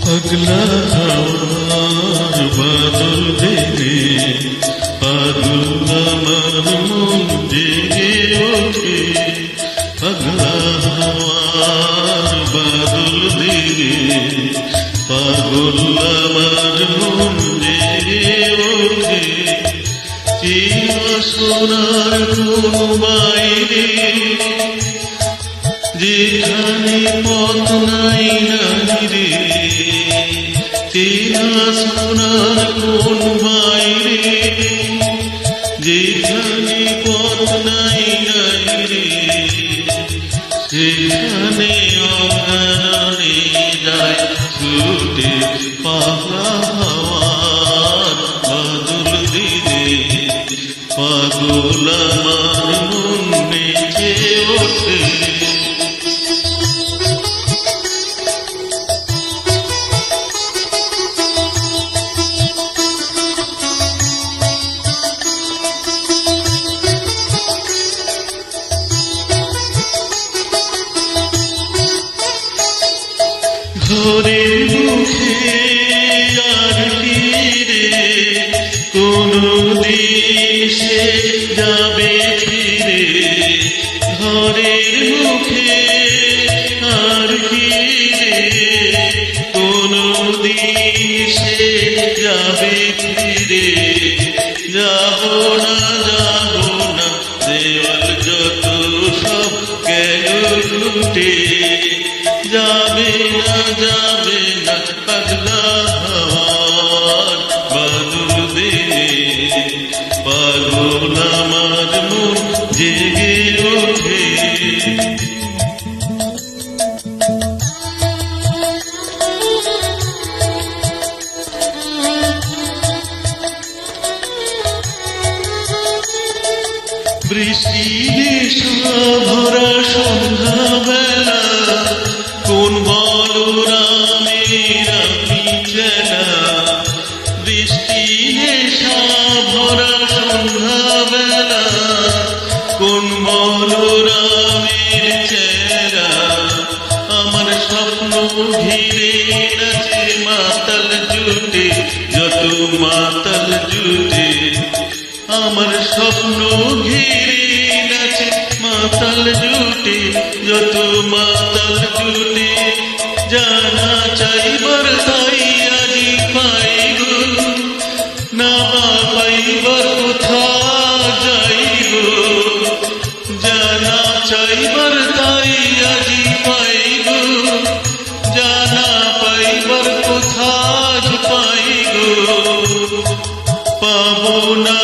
पगला हवार बादल देने पागल আমার মন জেগে ওঠে पगला हवार बादल देने पागल আমার মন জেগে ওঠে চির সোনার কোন বাইরে যেখানে পথ নাই নাই রে চির সোনার কোন বাইরে যেখানে পথ নাই নাই রে সেখানে অকারণে যায় ছুটে পাগলা হাওয়ার বাদল দিনে পাগল আমার মন নেচে ওঠে ঘরের মুখে আর তীরে কোনো দিন সে যাবে ফিরে ঘরের মুখে আর তীরে কোনো দিন সে যাবে ফিরে যাব না দেওয়াল যত সব গেল লুটে যাবে না পাগলা হাওয়ার বাদল দিনে পাগল আমার মন জেগে ওঠে বৃষ্টি ভরা সন্ধ্যাবেলা কোন বলরামের চেনা বৃষ্টি ভরা সন্ধ্যাবেলা কোন বলরামের চেনা আমার স্বপ্ন ঘিরে নাচে মাতাল জুটে যত মাতাল জুটে আমার স্বপ্ন ঘিরে নাচে মাতাল জুটে যত মাতাল জুটে জানা চাইবার তাই আজি পাই গো না পাইবার কোথা যাই গো জানা চাইবার তাই আজি পাই গো জানা পাইবার কোথা পাই গো পাবো না